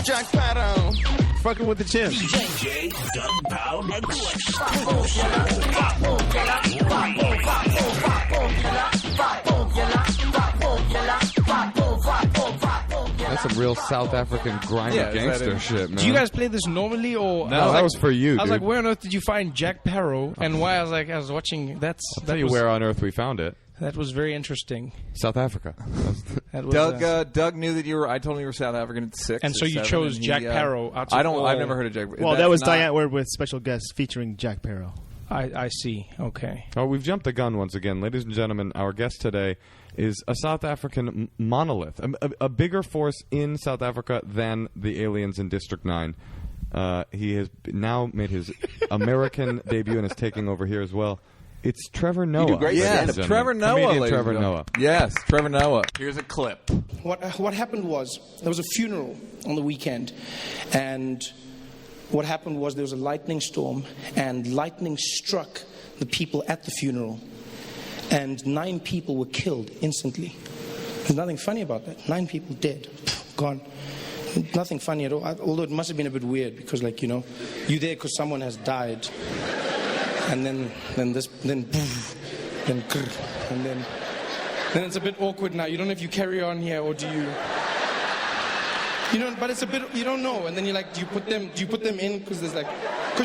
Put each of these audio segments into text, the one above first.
Jack Sparrow. Fucking with the chimp. DJ Doug Pound and That's some real South African grinder gangster shit, man. Do you guys play this normally, or no? That was for you. I was dude. like, where on earth did you find Jack Sparrow, and why? I was watching. I'll tell you where on earth we found it. That was very interesting. South Africa. That was, Doug knew that you were. I told him you were South African at 6. And so you chose Jack Sparrow. I've never heard of Jack. Well, that was Diane Ward with special guest featuring Jack Sparrow. I see. Okay. Oh, we've jumped the gun once again, ladies and gentlemen. Our guest today is a South African monolith, a bigger force in South Africa than the aliens in District 9. He has now made his American debut and is taking over here as well. It's Trevor Noah. You do great. Yes, Trevor Noah. Trevor Noah. Yes, Trevor Noah. Here's a clip. What happened was there was a funeral on the weekend, and what happened was there was a lightning storm, and lightning struck the people at the funeral, and 9 people were killed instantly. There's nothing funny about that. 9 people dead, gone. Nothing funny at all. Although it must have been a bit weird because, like, you know, you're there because someone has died. And then it's a bit awkward now. You don't know if you carry on here or do you. You know, but it's a bit. You don't know. And then you're like, do you put them in because there's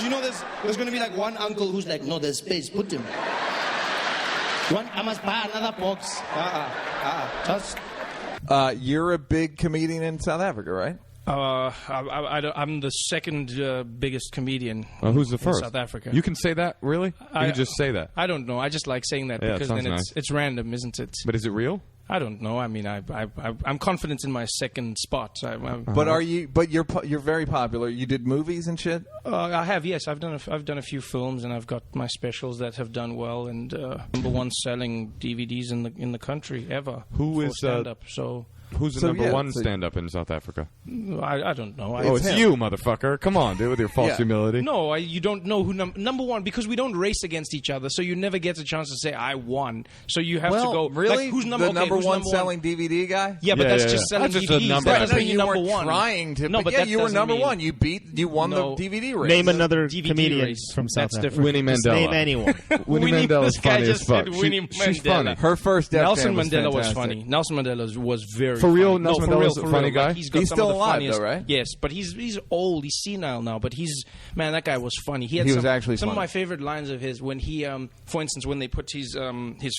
you know there's going to be like one uncle who's like, no, there's space. Put him. I must buy another box. Just. You're a big comedian in South Africa, right? I'm the second biggest comedian. Who's the first? In South Africa. You can say that, really? You can just say that. I don't know. I just like saying that because then it's random, isn't it? But is it real? I don't know. I mean, I'm confident in my second spot. But are you? But you're very popular. You did movies and shit. I have. Yes, I've done a few films, and I've got my specials that have done well, and #1 selling DVDs in the country ever. Who is stand-up? Who's the number one stand-up in South Africa? I don't know. It's you, motherfucker. Come on, dude, with your false humility. No, you don't know who number one, because we don't race against each other, so you never get a chance to say, I won. So you have to go, really? Like, who's number one selling DVD guy? Yeah, but that's just selling DVDs. A number. That doesn't mean you number were one. Trying to. No, but you were number one. You won the DVD race. Name another DVD comedian race. from South That's Africa. different. Winnie Mandela. Just name anyone. Winnie Mandela's funny as fuck. She's funny. Her first Nelson Mandela was funny. Nelson Mandela was very for real. funny. Nelson Mandela's a funny guy. Like, he's still alive, funniest, though, right? Yes, but he's old. He's senile now. But that guy was funny. He was actually some funny. of my favorite lines of his when he, for instance, when they put his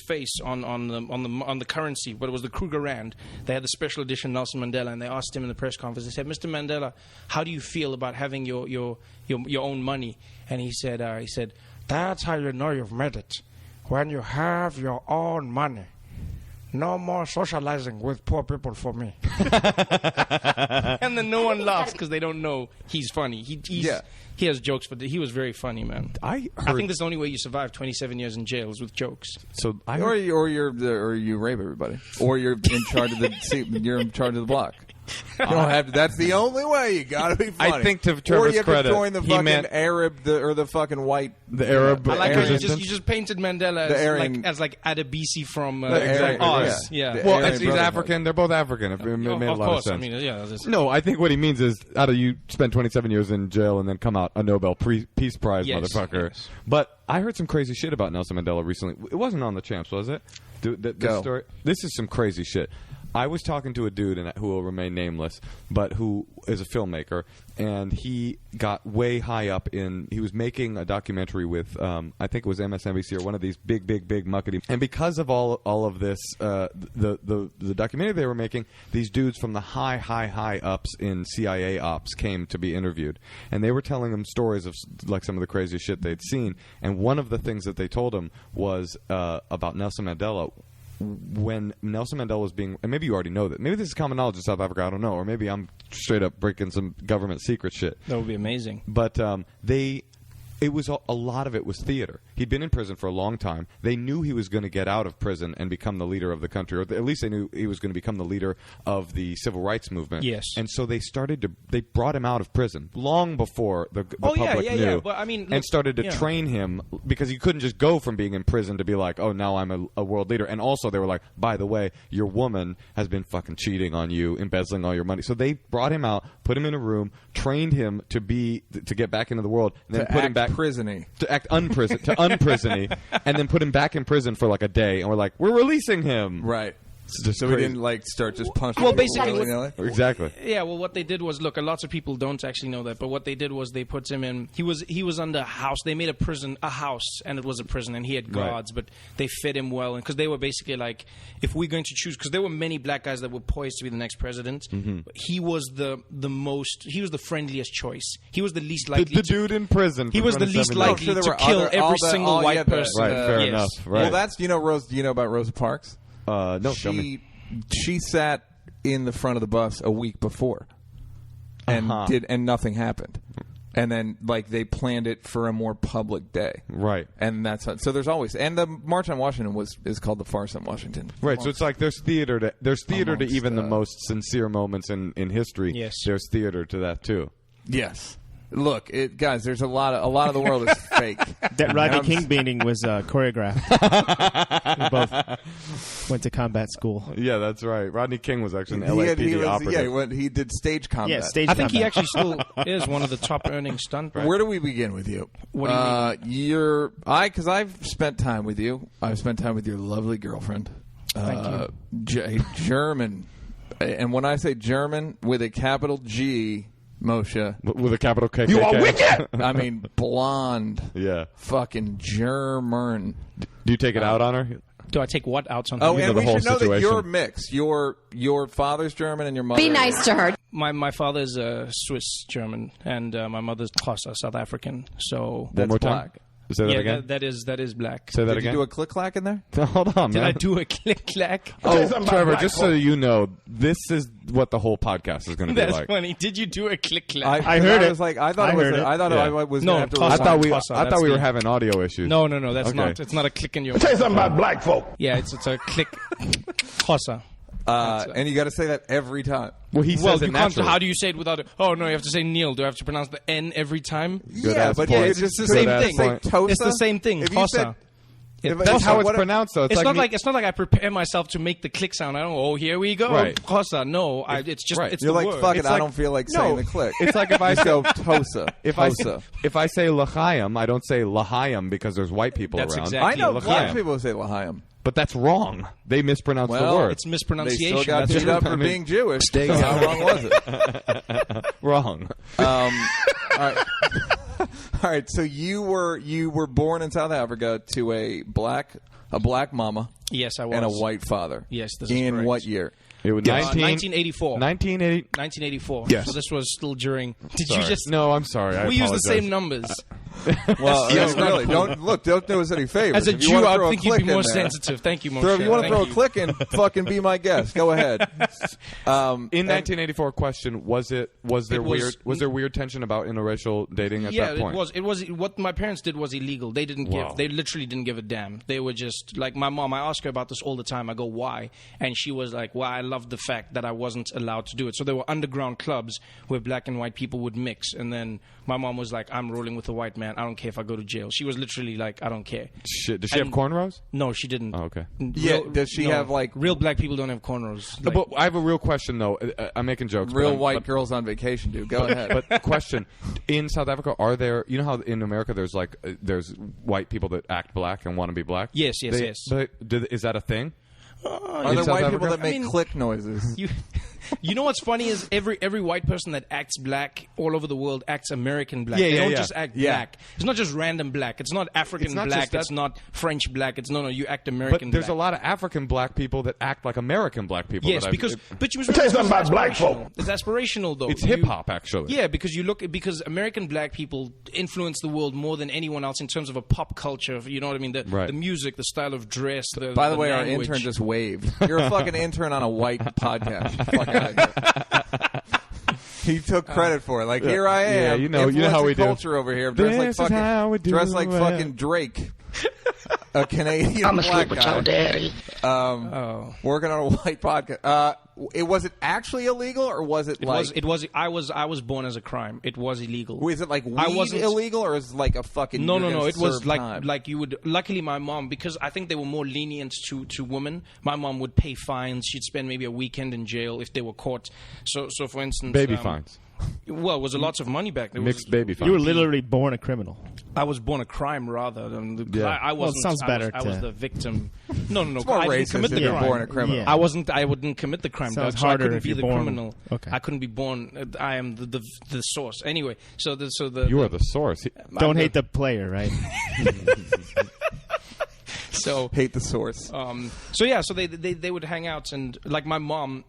face on the currency, but it was the Kruger Rand. They had the special edition Nelson Mandela, and they asked him in the press conference. They said, "Mr. Mandela, how do you feel about having your own money?" And he said, "That's how you know you've made it, when you have your own money. No more socializing with poor people for me." And then no one laughs because they don't know he's funny. He has jokes, but he was very funny, man. I think that's the only way you survive 27 years in jail is with jokes. So or you rape everybody, or you're in charge of the block. You don't have to. That's the only way. You got to be funny. I think to Trevor's credit, or you have to join the fucking Arab or the fucking white. The Arab. I like how you resistance. just painted Mandela as like Adebisi from Oz. Yeah. Well, he's African. They're both African. It made a lot of sense. I mean, no, I think what he means is, out of you spend 27 years in jail and then come out a Nobel Peace Prize, motherfucker. Yes. But I heard some crazy shit about Nelson Mandela recently. It wasn't on the Champs, was it? This story. This is some crazy shit. I was talking to a dude who will remain nameless, but who is a filmmaker, and he got way high up in. He was making a documentary with, I think it was MSNBC or one of these big muckety. And because of all of this, the documentary they were making, these dudes from the high ups in CIA ops came to be interviewed, and they were telling him stories of like some of the craziest shit they'd seen. And one of the things that they told him was about Nelson Mandela. When Nelson Mandela was being, and maybe you already know that, maybe this is common knowledge in South Africa, I don't know, or maybe I'm straight up breaking some government secret shit. That would be amazing. But it was a lot of it was theater. He'd been in prison for a long time. They knew he was going to get out of prison and become the leader of the country, or at least they knew he was going to become the leader of the civil rights movement. Yes. And so they brought him out of prison long before the public knew. Yeah. But, I mean, and started to train him, because you couldn't just go from being in prison to be like, oh, now I'm a world leader. And also they were like, by the way, your woman has been fucking cheating on you, embezzling all your money. So they brought him out, put him in a room, trained him to get back into the world, and then put him back prisony. To act unprisony, and then put him back in prison for like a day, and we're like, we're releasing him. Right. So we didn't start just punching. Well, people basically, willy-nilly? Exactly. Yeah, well, what they did was, look, lots of people don't actually know that, but what they did was they put him in. He was under house. They made a house, and it was a prison, and he had guards, but they fed him well, and because they were basically like, if we're going to choose, because there were many black guys that were poised to be the next president. He was the friendliest choice. He was the least likely. The dude in prison. He was the least likely to kill every single white person. Right, fair yes. enough. Right. Well, that's Rose. Do you know about Rosa Parks? No, tell me. She sat in the front of the bus a week before, and nothing happened. And then, they planned it for a more public day, right? And so there's always, and the March on Washington is called the Farce on Washington, right? So it's like there's theater to even the most sincere moments in history. Yes, there's theater to that too. Yes. Look, guys, there's a lot of the world is fake. That Rodney King beating was choreographed. We both went to combat school. Yeah, that's right. Rodney King was actually an LAPD operative. Yeah, he did stage combat. Yeah, stage I think combat. he actually still is one of the top earning stunt. Right? Where do we begin with you? What do you mean? Because I've spent time with you. I've spent time with your lovely girlfriend. Thank you. German. And when I say German, with a capital G, Moshe. With a capital K. You are wicked! I mean, blonde. Yeah. Fucking German. Do you take it out on her? Do I take what out on her? Oh, and the we whole should know that situation. you're mixed. Your father's German and your mother. Be nice to her. My father's Swiss German, and my mother's Xhosa, South African. So One more time. black. Say that again. that is black. Say that Did again. you do a click-clack in there? Hold on, Did man. I do a click clack? Oh, Trevor, just so you know, this is what the whole podcast is going to be That's like. funny. Did you do a click clack? I heard it. I was like, I thought I it was. heard it. I thought Yeah. I was No, going to have to. Xhosa. I thought we That's were the- having audio issues. No, that's Okay. not. It's not a click in your. Say something about black folk. Yeah, it's a click. Xhosa. And you got to say that every time. Well, he Well, says it you can't. naturally. How do you say it without it? Oh no, you have to say Neil. Do I have to pronounce the N every time? Yeah, ass but point. it's just It's the same Good ass thing. point. Tosa? It's the same thing. If you said- Xhosa. That's how it's what- pronounced, though. It's like not like I prepare myself to make the click sound. I don't. Oh, here we go. Right. Xhosa. No, it's just Right. it's You're the like, word. fuck it, It's I like- don't feel like No. saying the click. It's like if I Just go say Tosa. if I say L'chaim, I don't say L'chaim because there's white people That's around. exactly I know L'chaim. black people who say L'chaim. But that's wrong. They mispronounce the Well, word. It's They mispronunciation. still got That's beat up for I mean, being Jewish. How wrong was it? wrong. All right. So you were born in South Africa to a black mama Yes, I was. and a white father. Yes, this is in correct. what year? It was 1984. 1980. 1984. Yes. So this was still during. Did Sorry. you just? No, I'm sorry. I We use the apologize. same numbers. Well, Yes, really, not cool. don't do us any favors. As a If you Jew, wanna I throw a think you'd be click in more there- sensitive. Thank you, Moshe. If you want to Thank throw a click in, fucking be my guest. Go ahead. In 1984, question was there was- weird tension about interracial dating at Yeah, that point? it was. What my parents did was illegal. They didn't Wow. give. They literally didn't give a damn. They were just like my mom. I ask her about this all the time. I go, why? And she was like, well, I love the fact that I wasn't allowed to do it. So there were underground clubs where black and white people would mix. And then my mom was like, I'm rolling with a white man. I don't care if I go to jail. She was literally like, I don't care. Shit, does she have And- cornrows? No, she didn't. Oh, okay. Yeah, does she have, like- real black people don't have cornrows? Like, But I have a real question, though. I'm making jokes. but Real I'm- white but- girls on vacation, dude. Go ahead. But question: in South Africa, are there? You know how in America there's there's white people that act black and want to be black. Yes, yes. But is that a thing? Are in there South white Africa? people that make I mean- click noises? You know what's funny is every white person that acts black all over the world acts American black. Yeah, they yeah, don't yeah. just act Yeah. black. It's not just random black. It's not African It's not black. just that- It's not French black. It's no. You act But American there's black. a lot of African black people that act like American black people. Yes, that because but you must Tell you remember, something it's about black aspirational. folk. It's aspirational though. it's You- hip hop actually. Yeah, because American black people influence the world more than anyone else in terms of a pop culture. You know what I mean? Right. The music, the style of dress. By the way, our language. intern just waved. You're a fucking intern on a white podcast. Fuck outta here. He took credit for it. Like, here I am. Yeah, you know how we influencing do. culture over here. Dressed This like is how we fucking, do dressed like it. fucking Drake. a Canadian black guy working on a white podcast. Was it actually illegal, or was it like... I was born as a crime. It was illegal. Was it like weed illegal, or is it like a fucking... No. It was like you would... Luckily, my mom, because I think they were more lenient to women, my mom would pay fines. She'd spend maybe a weekend in jail if they were caught. So for instance... Baby fines. Well, it was a lots of money back then. Mixed baby fines. You were literally born a criminal. I was born a crime, rather. I wasn't. Well, it sounds better. I was the victim. No. It's more I didn't racist commit the if you're crime. born a criminal. Yeah. I wouldn't commit the crime. Sounds so harder I couldn't if be you're the born. criminal. Okay. I couldn't be born. I am the source. Anyway, so you are the source. Don't hate the player, right? So hate the source. So they would hang out, and like my mom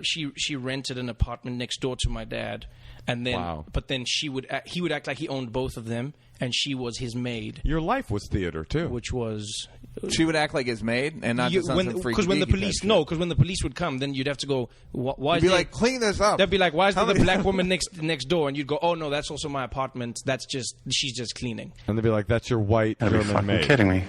she rented an apartment next door to my dad, and then but then he would act like he owned both of them, and she was his maid. Your life was theater too, which was she would act like his maid, and not just because when the police would come, then you'd have to go. Why? You'd be like, clean this up. They'd be like, why is there the black woman next door? And you'd go, oh no, that's also my apartment. She's just cleaning. And they'd be like, that's your white German maid. Kidding me?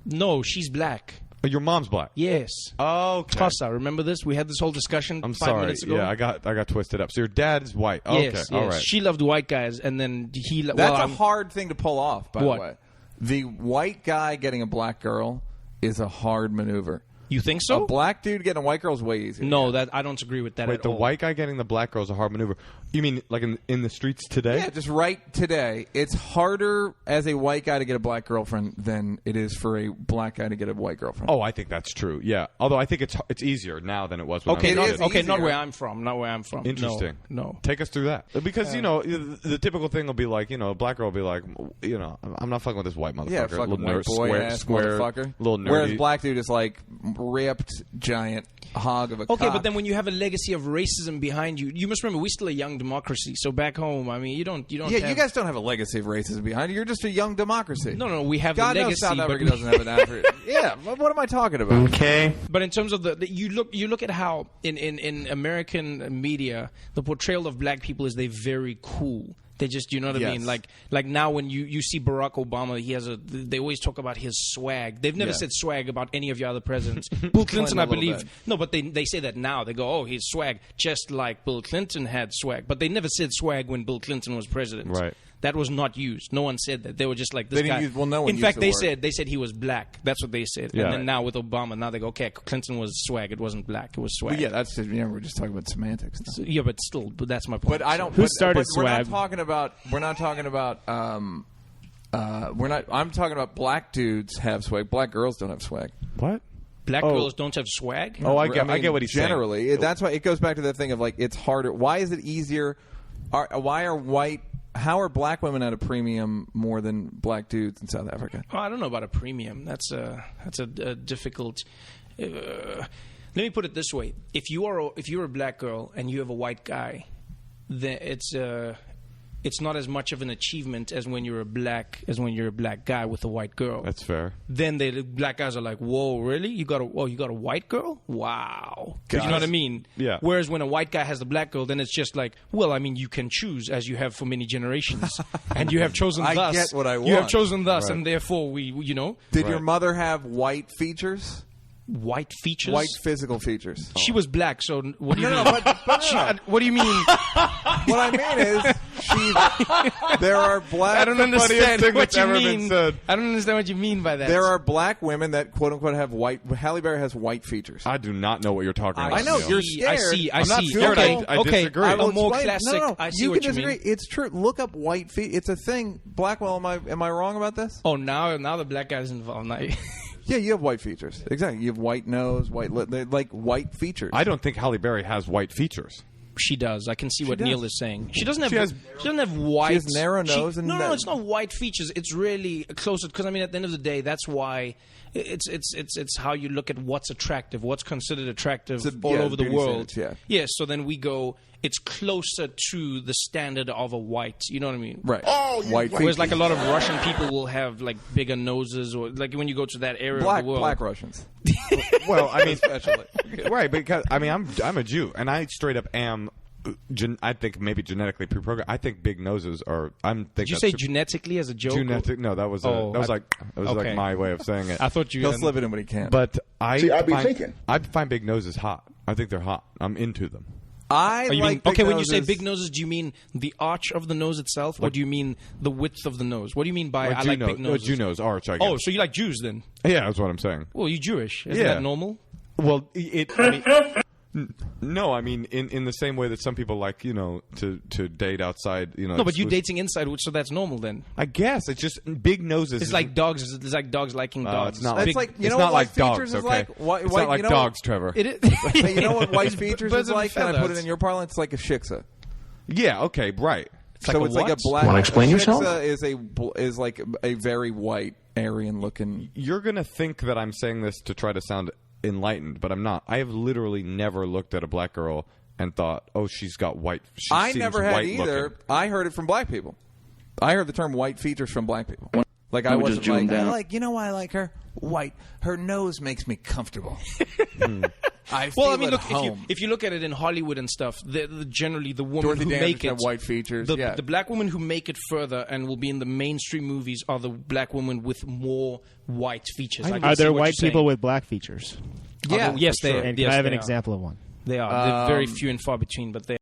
No, she's black. Oh, your mom's black. Yes. Oh, okay. Tossa, remember this? We had this whole discussion. I'm 5 sorry. minutes ago. Yeah, I got twisted up. So your dad is white. Oh, yes, okay. yes. All right. She loved white guys, and then he. That's a hard thing to pull off. By What? the way, the white guy getting a black girl is a hard maneuver. You think so? A black dude getting a white girl is way easier. No, I don't agree with that Wait, at the all. white guy getting the black girl is a hard maneuver. You mean like in the streets today? Yeah, just right today. It's harder as a white guy to get a black girlfriend than it is for a black guy to get a white girlfriend. Oh, I think that's true. Yeah. Although I think it's easier now than it was when Okay, I was a kid. not where I'm from. Not where I'm from. Interesting. No. Take us through that. Because, the typical thing will be like, a black girl will be like, I'm not fucking with this white motherfucker. Yeah, fucking little white boy ass motherfucker. Little nerdy. Whereas black dude is like ripped, giant hog of a Okay, cock. but then when you have a legacy of racism behind you must remember we're still a young democracy. So back home, I mean, you don't. Yeah, you guys don't have a legacy of racism behind you. You're just a young democracy. No, we have God the knows legacy. South Africa but doesn't have an African. Yeah, what am I talking about? Okay. But in terms of you look at how in American media the portrayal of black people is they're very cool. They just, you know what I mean? Like now when you see Barack Obama, they always talk about his swag. They've never said swag about any of your other presidents. Bill Clinton, I believe. No, but they say that now. They go, oh, he's swag, just like Bill Clinton had swag. But they never said swag when Bill Clinton was president. Right. That was not used. No one said that. They were just like this guy. No one in used fact, the they said he was black. That's what they said. Yeah. And then now with Obama, now they go, okay, Clinton was swag. It wasn't black. It was swag. Well, yeah, that's just, we're just talking about semantics. So, yeah, but that's my point. But I don't. Who started We're swag? not talking about. I'm talking about black dudes have swag. Black girls don't have swag. What? Black girls don't have swag? Oh, I get what he's generally, saying. That's why it goes back to the thing of like it's harder. Why is it easier? How are black women at a premium more than black dudes in South Africa? Oh, I don't know about a premium. That's a difficult. Let me put it this way: if you're a black girl and you have a white guy, then it's not as much of an achievement as when you're a black guy with a white girl. That's fair. Then the black guys are like, "Whoa, really? You got a white girl? Wow!" You know what I mean? Yeah. Whereas when a white guy has the black girl, then it's just like, well, I mean, you can choose as you have for many generations, and you have chosen I thus. get what I You have want. chosen thus, Right. and therefore Did your mother have white features? white features. White physical features. She was black, so what do you mean? but What do you mean? What I mean is, there are black. I don't understand thing what that's you ever been mean. said. I don't understand what you mean by that. There are black women that quote unquote have white. Halle Berry has white features. I do not know what you're talking about. I know, Neil. you're scared. I I'm not see. scared. Okay, I disagree. I will A more explain- classic. No. I see you what can you disagree. mean. It's true. Look up white feet. It's a thing. Blackwell. Am I wrong about this? Oh, now the black guy's involved. Now, Yeah, you have white features. Exactly. You have white nose, white lip. They're like white features. I don't think Halle Berry has white features. she does. I can see what does. Neil is saying. She doesn't have. She has- She doesn't have white. She has narrow nose and no. It's not white features. It's really closer because I mean, at the end of the day, that's why. It's how you look at what's attractive, what's considered attractive all over the beauty world. standards, Yes, so then we go. It's closer to the standard of a white. You know what I mean? Right. White features. Whereas like a lot of Russian people will have like bigger noses, or like when you go to that area of the world. Black Russians. Well, I mean, Especially. right? Because I mean, I'm a Jew, and I straight up am I think maybe genetically pre-programmed. I think big noses are. Did you say genetically as a joke? No, that was like my way of saying it. I thought you. He'll slip it in when he can. But I'd be thinking. I find big noses hot. I think they're hot. I'm into them. When you say big noses, do you mean the arch of the nose itself, or do you mean the width of the nose? What do you mean by I like big noses? Juno's arch, I guess. Oh, so you like Jews then? Yeah, that's what I'm saying. Well, you Jewish. Isn't that normal? Well, no, I mean in the same way that some people like to date outside. No, but you dating inside, so that's normal then. I guess it's just big noses. It's like dogs. It's like dogs liking dogs. It's not. It's Big, like it's not like dogs. Is Okay, like? It's not like dogs, Trevor. It is. Hey, you know what white features Birds is of like? Can I put it feathers. in your parlance? It's like a shiksa. Yeah. Okay. Right. So it's like a black. Wanna explain yourself? Shiksa is like a very white Aryan looking. You're gonna think that I'm saying this to try to sound enlightened, but I'm not. I have literally never looked at a black girl and thought, "Oh, she's got white." I never had white either. looking. I heard it from black people. I heard the term white features from black people. Like I wasn't like, I like her white. Her nose makes me comfortable. I feel look, home. if you look at it in Hollywood and stuff, generally the women Dorothy who Dandridge make it have white features. The black women who make it further and will be in the mainstream movies are the black women with more white features. Are there white people with black features? Yes, they are. And can I have an example of one? They are. They're very few and far between, but they